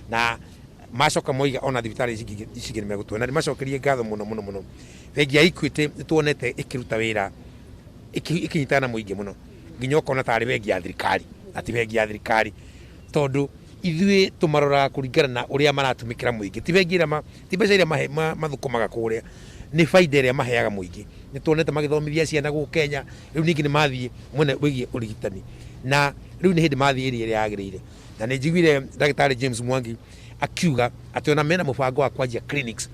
na macoka moiga ona thibitari icigä nä megåtwena nä macokerie ngatho må no må no må no bengi ya Equity nä tuonete ä kä ruta wä ra ä kä nyitana må ingä må no nginya åkona tarä bengi ya thirikari ati bengi ya thirikari tondå ithuä tå maroraga kå ringana na å rä a maratumä kä ra må ingä ti bengi ti mbeca iria mathå kåmaga kå rä a nä baida ä rä a maheaga må ingä nä tuonete magä thomithia ciana gå Kenya rä u ningä nä mathiä mwena wä giä å rigitani na rä u nä hä ndä mathiä ä rä ä rä yagä rä ire na nä njiguire ndagĩtarĩ James Mwangi akiuga atä ona mena mũbango wa kwanjia clinics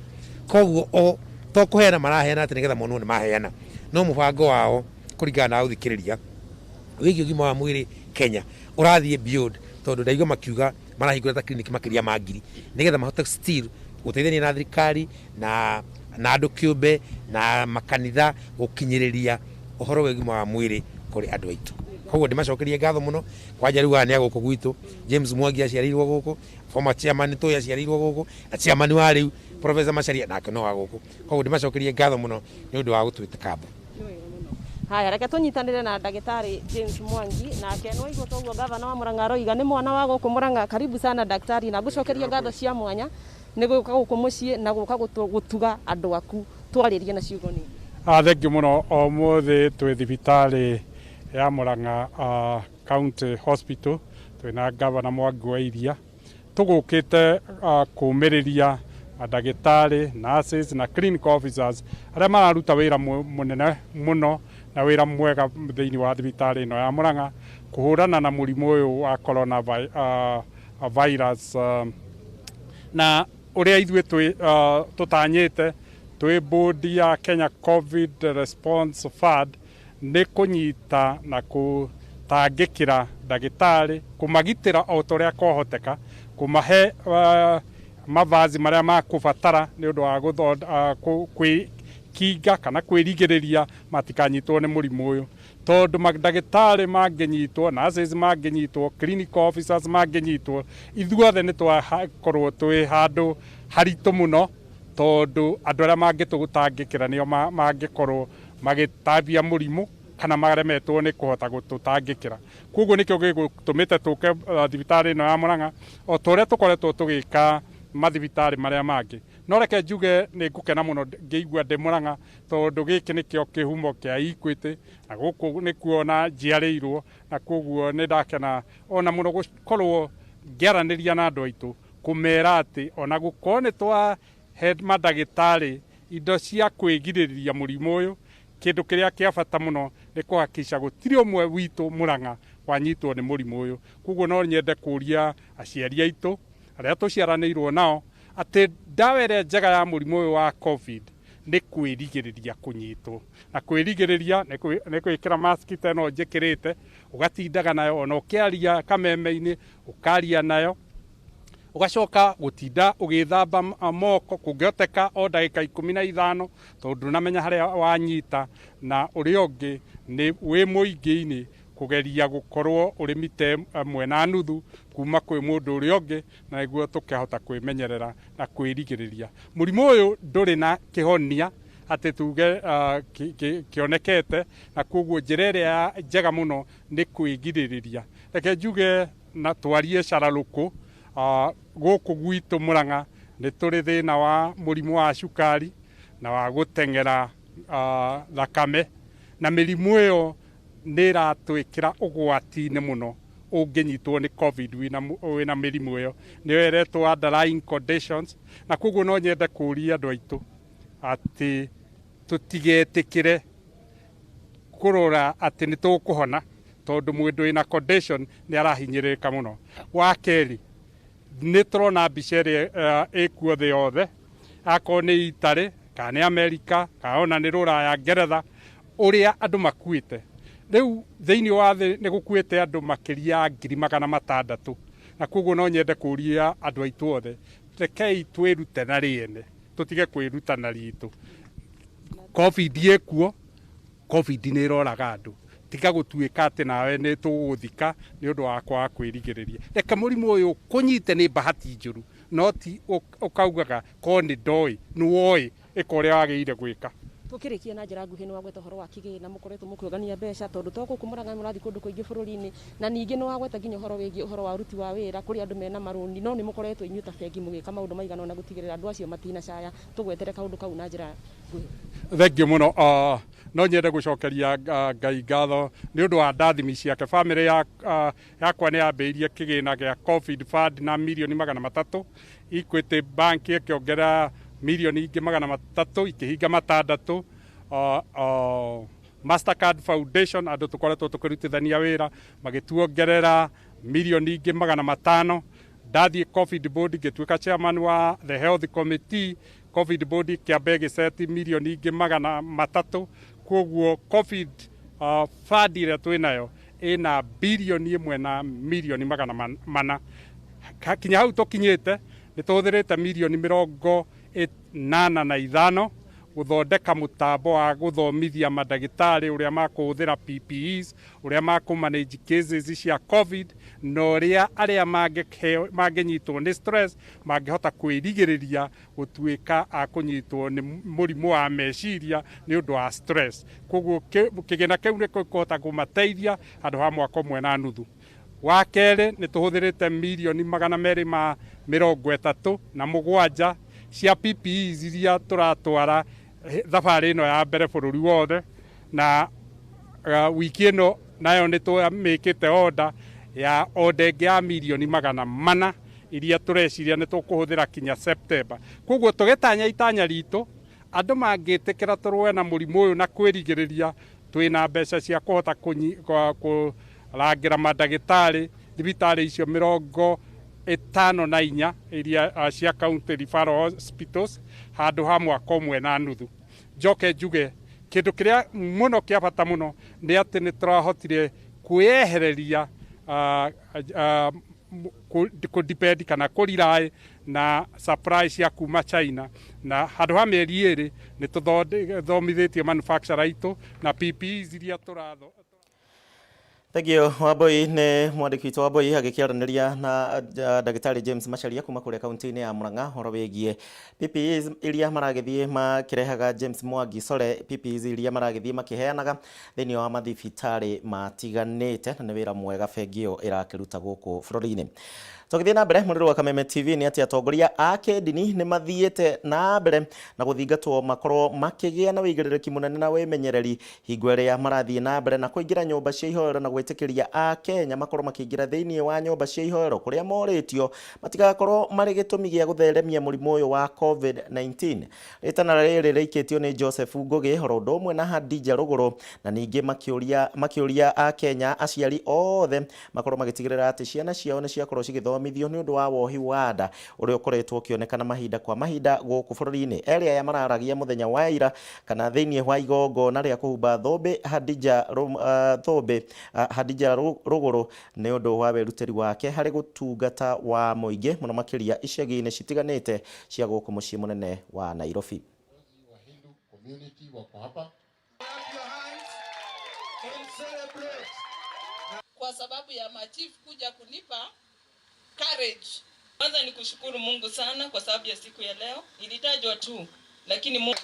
koguo o to kũheana maraheana atä nĩgetha monwo nĩ maheana no mũbango wao kũringana na ũthikĩrĩria wĩgiĩ ũgima wa mwĩrĩ Kenya ũrathiĩ beyond tondũ ndaigua makiuga marahingũra ta clinic makĩria ma ngiri nĩgetha mahote still gũteithania na thirikari na andũ kĩũmbe na makanitha gũkinyĩrĩria ũhoro wa ũgima wa mwĩrĩ kũrĩ andũ aitũ koguo ndĩmacokerie ngatho mũno kwanja rĩu aya nĩ agũkũ gwitũ James Mwangi aciarĩirwo gũkũ former chairman tũĩ aciarĩirwo gũkũ na chairman wa rĩu Professor Macharia nake no wa gũkũ koguo ndĩmacokerie ngatho mũno nĩ ũndũ wa gũtwĩte kamba. Haya reke tũnyitanĩre na ndagĩtarĩ James Mwangi nake no igwo toguo gavana wa Murang'a Roiga nĩ mwana wa gũkũ Murang'a. Karibu sana daktari na ngũcokerie ngatho cia mwanya nĩ gũka gũkũ mũciĩ na gũka gũtuga andũ aku twarĩrie na ciugo nini. Thengiũ mũno ũmũthĩ twĩ thibitarĩ ya Murang'a County Hospital twina gavana Mwangi wa Iria tũgũkĩte kũmĩrĩria ndagĩtarĩ nurses na clinical officers arĩa mararuta wĩra mũnene mũno na wĩra mwega thĩinĩ wa thibitarĩ ĩno ya Murang'a kũhũrana na mũrimũ ũyũ wa corona virus na ũrĩa ithuĩ tũtanyĩte twĩ bodi ya Kenya COVID Response Fund nĩ kũnyita na kũtangĩkĩra ndagĩtarĩ kũmagitĩra o torĩa kwahoteka kũmahe mavazi marĩa makũbatara nĩ ũndũ wa kwĩkinga kana kwĩrigĩrĩria matikanyitwo nĩ mũrimũ ũyũ tondũ mandagĩtarĩ mangĩnyitwo nurses mangĩnyitwo clinical officers mangĩnyitwo ithuothe nĩ twakorwo twĩ handũ haritũ mũno tondũ andũ arĩa mangĩtũgũtangĩkĩra nĩo mangĩkorwo magĩtambia mũrimũ kana maremetwo nĩ kũhota gũtũtangĩkĩra koguo nĩkĩo gĩgũtũmĩte tũke thibitarĩ ĩno ya Murang'a o ta ũrĩa tũkoretwo tũgĩka mathibitarĩ marĩa mangĩ no reke njuge nĩ ngũkena mũno ngĩigua ndĩ Murang'a tondũ gĩkĩ nĩkĩo kĩhumo kĩa Equity na gũkũ nĩkuo na njiarĩirwo na koguo nĩ ndakena ona mũno gũkorwo ngĩaranĩria na andũ aitũ kũmera atĩ ona gũkorwo nĩ twahe mandagĩtarĩ indo cia kwĩgirĩrĩria mũrimũ ũyũ kĩndũ kĩrĩa kĩa bata mũno nĩ kũhakikisha gũtirĩ ũmwe witũ Murang'a wanyitwo nĩ mũrimũ ũyũ koguo no nyende kũria aciari aitũ arĩa tũciaranĩirwo nao atĩ ndawa ĩrĩa njega ya mũrimũ ũyũ wa COVID nĩ kwĩrigĩrĩria kũnyitwo na kwĩrigĩrĩria nĩ gwĩkĩra mask ta ĩno njĩkĩrĩte ũgatindaga nayo ona ũkĩaria kameme-inĩ ũkaria nayo ugacoka gutinda ugithamba moko kungĩhoteka o ndagĩka 15 tondũ ndũnamenya harĩa wanyita na ũrĩa ũngĩ nĩ wĩ mũingĩ-inĩ kugeria gukorwo urimite mwena nuthu kuma kwĩ mũndũ ũrĩa ũngĩ na nĩguo tũkahota kwĩmenyerera na kwĩrigĩrĩria mũrimũ ũyũ ndũrĩ na kĩhonia atĩ tuge kĩonekete na koguo njĩra ĩrĩa njega mũno nĩ kwĩgirĩrĩria reke njuge na twarie cararũkũ gũkũ gwitũ Murang'a nĩ tũrĩ thĩna wa mũrimũ wa cukari na wa gũteng'era thakame na mĩrimũ ĩyo nĩ ĩratwĩkĩra ũgwati-inĩ mũno ũngĩnyitwo nĩ COVID wĩna mĩrimũ ĩyo nĩyo ĩretwo underlying conditions na koguo no nyende kũria andũ aitũ atĩ tũtigetĩkĩre kũrora atĩ nĩ tũkũhona tondũ mũndũ wĩna condition nĩ arahinyĩrĩrĩka mũno. Wa kerĩ nĩ tũrona mbica ĩrĩa ĩkuo thĩ yothe akorwo nĩ Itarĩ kana nĩ Amerika kana ona nĩ Rũraya Ngeretha ũrĩa andũ makuĩte rĩu thĩinĩ wa thĩ nĩ gũkuĩte andũ makĩria ya 600,000 na koguo no nyende kũria andũ aitũ othe rekei twĩrute na rĩene tũtige kwĩruta na ritũ. COVID ĩkuo COVID nĩ ĩroraga andũ tiga gũtuĩka atĩ nawe nĩ tũgũthika nĩ ũndũ wa kwaga kwĩrigĩrĩria. Reke mũrimũ ũyũ kũnyite nĩ bahati njũru no ti ũkaugaga ko nĩ ndoĩ nĩ woĩ ĩka ũrĩa wagĩrĩire gwĩka. tukirikia na njira nguhi ni wagweta horo wa kigina mukoretwo mukiogania mbeca tondu toko kumuranga murathi kundu kuingi bururi-ini na ningi ni wagweta nginya horo wigi horo wa ruti wa wira kuri andu mena maruni no ni mukoretwo inyuta bengi mugika maundu maigana na gutigirira andu acio matina caya tugwetere kaundu kau na njira nguhi. Thengiũ mũno no nyende gucokeria Ngai ngatho ni undu wa ndathimi ciake. Family yakwa ni yambĩrĩirie kĩgĩna gĩa COVID fund na milioni 300, Equity Bank ĩkĩongerera milioni ingĩ 300 ikihinga 6. Mastercard Foundation andu tukoretwo tukirutithania wira magituongerera milioni ingĩ 500. Ndathie COVID board ngĩtuĩka chairman wa the health committee. COVID board kĩambe gĩceti milioni ingĩ 300. Koguo COVID fund ĩrĩa twĩnayo ĩna bilioni 1 na milioni 400. Kinya hau tũkinyĩte nĩ tũhũthĩrĩte milioni 85 guthondeka mutambo wa guthomithia madagitari uria makuhuthira PPEs, uria makumanage cases cia COVID, no uria aria mangenyitwo ni stress mangehota kwirigiriria gutuika akunyitwo ni murimu wa meciria ni undu wa stress. Koguo kigina kiu ni kuhota kumateithia andu ha mwaka ũmwe na nuthu. Wa kere ni tuhuthirite milioni 237 cia PPEs iria turatwara thabarĩ ĩno ya mbere bũrũri wothe, na wiki ĩno nayo nĩ tũmĩkĩte order ya order ĩngĩ ya milioni 400 iria tũreciria nĩ tũkũhũthĩra kinya September. Koguo tũgĩtanya itanya ritũ andũ mangĩtĩkĩra tũrũe na mũrimũ ũyũ na kwĩrigĩrĩria, twĩna mbeca cia kũhota kũrangĩra mandagĩtarĩ thibitarĩ icio 54 iria cia county referral hospitals handu ha mwaka ũmwe na nuthu. Njoke njuge kindu kiria muno kia bata muno ni ati ni turahotire kuyehereria kudepend kana kurirai na supply cia kuma China, na handu ha mieri ĩrĩ ni tuthomithitie manufacturer itu na PPEs iria turatho. Thegio Wambui ni mwandiki witũ Wambui agĩkĩaranĩria na Dagĩtarĩ James Macharia kuma kũrĩa kaunti-inĩ ya Murang'a horo wĩgiĩ PPEs iria maragĩthiĩ makĩrehaga James Mwangi Sore, PPEs iria maragĩthiĩ makĩheanaga thĩinĩ wa mathibitarĩ matiganĩte, na nĩ wĩra mwega bengi ĩyo ĩrakĩruta gũkũ bũrũri-inĩ. Tũgĩthiĩ na mbere, mũrĩro wa Kameme TV nĩ atĩ atongoria a kĩndini nĩ mathiĩte na mbere na gũthingatwo makorwo makĩgĩa na wĩigĩrĩrĩki mũnene na wĩmenyereri hingo ĩrĩa marathiĩ na mbere na kũingĩra nyũmba cia ihoero na gwĩtĩkĩria a Kenya makorwo makĩingĩra thĩinĩ wa nyũmba cia ihoero kũrĩa morĩtio matigakorwo marĩ gĩtũmi gĩa gũtheremia mũrimũ ũyũ wa COVID-19. Rĩtana rĩrĩ rĩikĩtio nĩ Joseph Ngũgĩ horo ũndũ ũmwe na Hadija Rũgũrũ, na ningĩ makĩũria a Kenya aciari othe makorwo magĩtigĩrĩra atĩ ciana ciao nĩ ciakorwo cigĩthomithio nĩ ũndũ wa wohi wa nda ũrĩa ũkoretwo ũkĩonekana mahinda kwa mahinda gũkũ bũrũri-inĩ. Erĩ aya mararagia mũthenya wa ira kana thĩinĩ wa igongona rĩa kũhumba thũmbĩ Hadija Rũgũrũ nĩ ũndũ wa wĩrutĩri wake harĩ gũtungata wa mũingĩ mũno makĩria icagi-inĩ citiganĩte cia gũkũ mũciĩ mũnene wa Nairobi. Kwa sababu ya machief kuja kunipa courage. Kwanza ni kushukuru Mungu sana kwa sababu ya siku ya leo. Ilitajwa tu lakini Mungu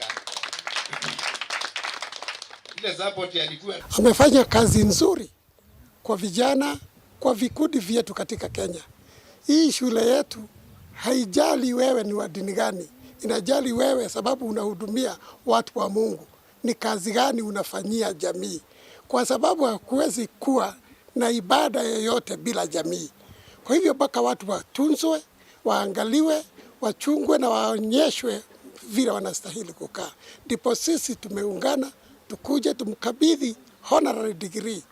ile support alikuwa amefanya kazi nzuri kwa vijana, kwa vikundi vyetu katika Kenya. Hii shule yetu haijali wewe ni wa dini gani, inajali wewe sababu unahudumia watu wa Mungu. Ni kazi gani unafanyia jamii? Kwa sababu hakuwezi kuwa na ibada yoyote bila jamii. Kwa hivyo mpaka watu watunzwe, waangaliwe, wachungwe na waonyeshwe vile wanastahili kukaa. Ndipo sisi tumeungana tukuje tumkabidhi honorary degree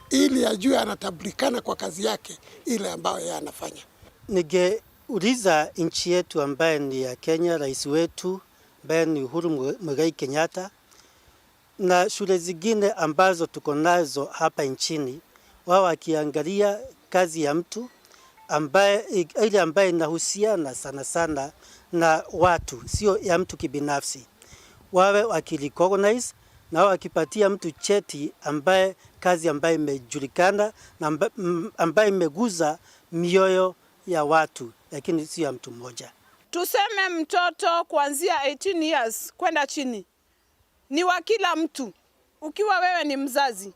ili ajue anatambulikana kwa kazi yake ile ambayo yeye anafanya. Ningeuliza nchi yetu ambaye ni ya Kenya, rais wetu ambaye ni Uhuru Muigai Kenyatta, na shule zingine ambazo tuko nazo hapa nchini, wao wakiangalia kazi ya mtu ile ambaye inahusiana sana sana na watu, sio ya mtu kibinafsi, wawe wakirecognize na wakipatia mtu cheti ambaye kazi ambaye imejulikana na ambaye imeguza mioyo ya watu, lakini sio ya mtu mmoja. Tuseme mtoto kuanzia 18 years kwenda chini ni wa kila mtu. Ukiwa wewe ni mzazi,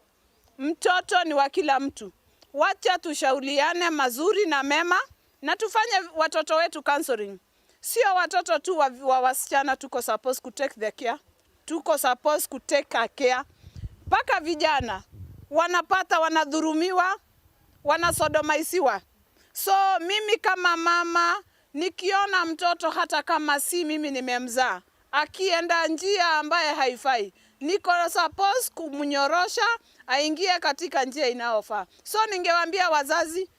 mtoto ni wa kila mtu. Wacha tushauriane mazuri na mema na tufanye watoto wetu counseling. Sio watoto tu wa wasichana tuko supposed to take the care. Tuko supposed to take care. Paka vijana wanapata, wanadhurumiwa, wanasodomaisiwa. So mimi kama mama nikiona mtoto hata kama si mimi nimemzaa akienda njia ambaye haifai, niko supposed kumnyorosha aingie katika njia inayofaa. So ningewaambia wazazi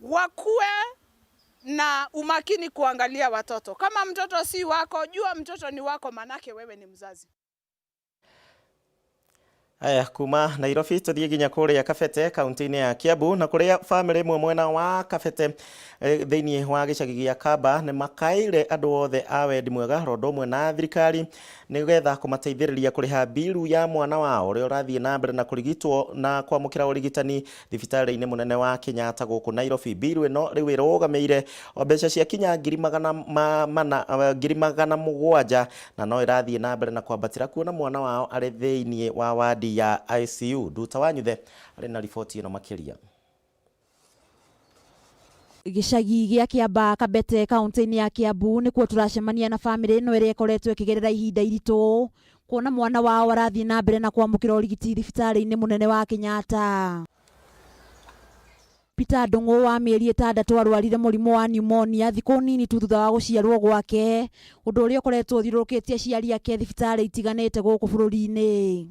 wakuwe na umakini kuangalia watoto. Kama mtoto si wako, jua mtoto ni wako, manake wewe ni mzazi. Aya, kuma Nairobi tuthie ginya kuria Kabete kaunti-ini ya Kiambu, na kuria family imwe mwena wa Kabete thiini wa gicagi gia Kamba ni makaire andu othe a wendi mwega rondo mwe na thirikari nigetha kumateithiriria kuriha biru ya mwana wao uria urathie na mbere na kurigitwo na kwamukira urigitani thibitari-ini munene wa Kenyatta guku Nairobi. Biru ino riu irugameire mbeca cia kinya 700,000 na no irathie na mbere na kwambatira kuona mwana wao ari thiini wa wadi ya ICU. Nduta Wanyuthe ari na riboti ino makiria. Gicagi gia Kiamba Kabete kaunti-ini ya Kiambu nikuo turacemania na family ino iria ikoretwo ikigerera ihinda iritu kuona mwana wao arathie na mbere na kwamukira urigiti thibitari-ini munene wa Kenyatta. Peter Ndungu wa mieri 6 arwarire murimu wa pneumonia thiku nini tu thutha wa guciarwo gwake, undu uria ukoretwo thiurukitie aciari ake thibitari itiganite guku bururi-ini.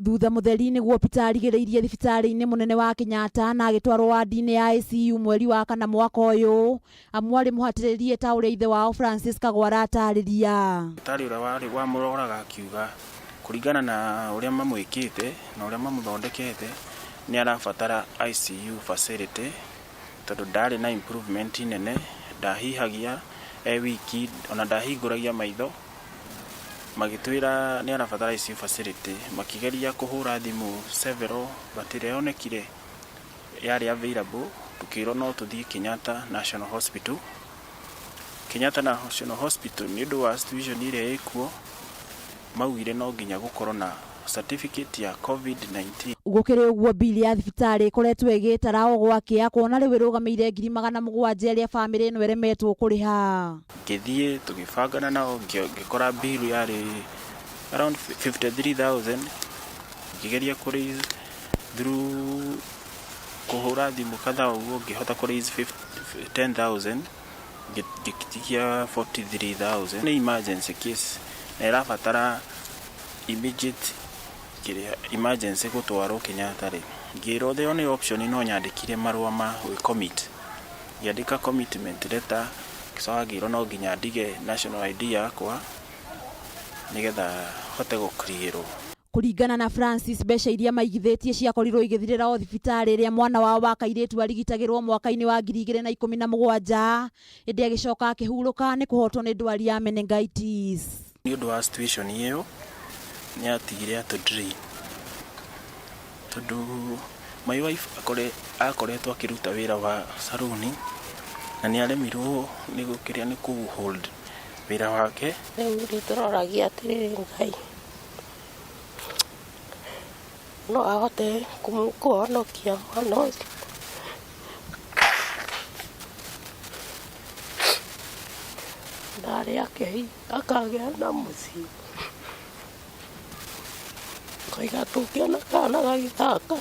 Thutha mutheri niguo Peter arigiriirie thibitari-ini munene wa Kenyatta na agitwarwo wadi-ini ya ICU mweri wa kana mwaka uyu, amwari muhatiririe ta uria ithe wao Francis Kagwara atariria. Thibitari uria wa muroraga akiuga kuringana na uria mamwikite na uria mamuthondekete ni arabatara ICU facility tondu ndari na improvement nene, ndahihagia wiki ona ndahinguragia maitho, magitwira ni arabatara ICU facility, makigeria kuhura thimu several batireonekire yari available, tukiro no tuthie Kenyatta National Hospital. Kenyatta National Hospital ni ndu wa situation ile ikuo maugire no nginya gukorwo na certificate ya COVID-19. Gukire uguo bili ya thibitari ikoretwo igitara o gwake kuona riu irugameire 700,000 iria family ino eremetwo kuriha. Ngithie tugibangana nao ngikora bill yari around 53,000, ngigeria kuri through kuhura thimu kadha uguo ngihota kuri 10,000 ngikitia 43,000. Ni emergency case na irabatara immediate emergency gutwarwo Kenyatta ri ngiro the only option ino nyandikire marua ma commit yandika commitment letter kisawa ngiro no nginya ndige national ID yakwa nigetha hote gukiriro. Kuringana na Francis, mbeca iria maigithitie ciakorirwo igithirira o thibitari iria mwana wao wa kairitu arigitagirwo mwaka-ini wa 2017 indi agicoka akihuruka ni kuhotwo ni ndwari ya meningitis. Ni undu wa situation iyo ni atigire atudri tondu my wife akoretwo akiruta wira wa saruni na ni aremirwo ni gukiria ni ku hold wira wake. Riu turoragia atiriri Ngai no ahote kumuhonokia mwana ucio. Ndari yake akagĩa na muciĩ kaiga tukiona kana gagithaka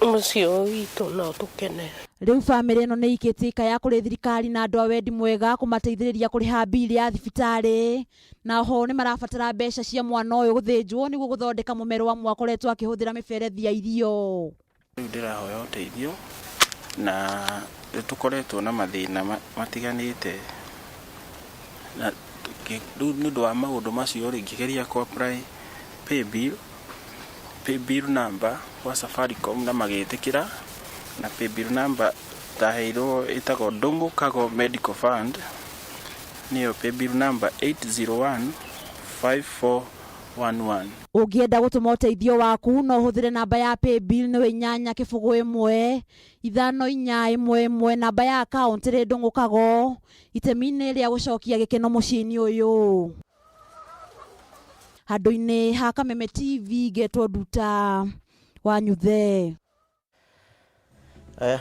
muciĩ witũ no tukene. Riu family ino ni ikitika ya kuri thirikari na andu a wendi mwega kumateithiriria kuriha bili ya thibitari, na ho ni marabatara mbeca cia mwana uyu guthinjwo niguo guthondeka mumero wa mwakoretwo akihuthira miberethi ya irio. Riu ndirahoya uteithio na tukoretwo na mathina matiganite na riu ni ndu wa maundu macio ri ngigeria ku apply pay bill number wa Safaricom na magitikira na pay bill number taheirwo itago Ndungu Kago Medical Fund niyo pay bill number 80154 11. Ũngĩenda gũtũma ũteithio waku no ũhũthĩre namba ya paybill nĩ 841 namba ya account ĩrĩa ndũngũkago itemi-inĩ rĩa gũcokia gĩkeno mũciĩ-inĩ ũyũ. Handũ-inĩ ha Kameme TV getwo Nduta wa Nyuthe.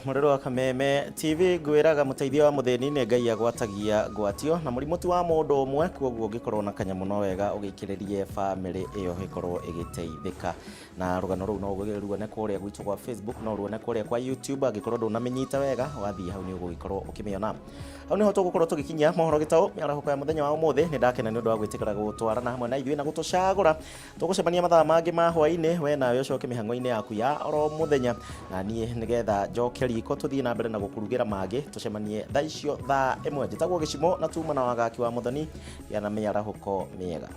Mũrero wa Kameme TV ngwĩraga mũteithia wa mũthĩni nĩ Ngai agwatagia gwatio na mũrimũ ti wa mũndũ ũmwe, kwoguo ũngĩkorwo na kanyamũ no wega ũgĩkĩrĩrie family ĩyo ĩkorwo ĩgĩteithĩka. Na rũgano rũu no ũruone kũrĩa gwitũ kwa Facebook, no ũruone kũrĩa kwa YouTube, angĩkorwo ndũnamĩnyita wega wathiĩ hau nĩ ũgũgĩkorwo ũkĩmĩona. Hau nĩho tũgũkorwo tũgĩkinyia mohoro Gitau mĩaraho ya mũthenya wa ũmũthĩ. Nĩ ndakena nĩ ũndũ wa gwĩtĩkĩra gũtwarana hamwe na ithuĩ na gũtũcagũra. Tũgũcemania mathaa mangĩ ma hwaĩ-inĩ, we nawe ũcoke mĩhang'o-inĩ yaku ya oro mũthenya, na niĩ nĩgetha njoke riko tũthiĩ na mbere na gũkurugĩra mangĩ. Tũcemanie thaa icio thaa 1. Njĩtagwo Gĩcimo na tuma na wagaki wa Mũthoni ya na mĩarahũko mĩega.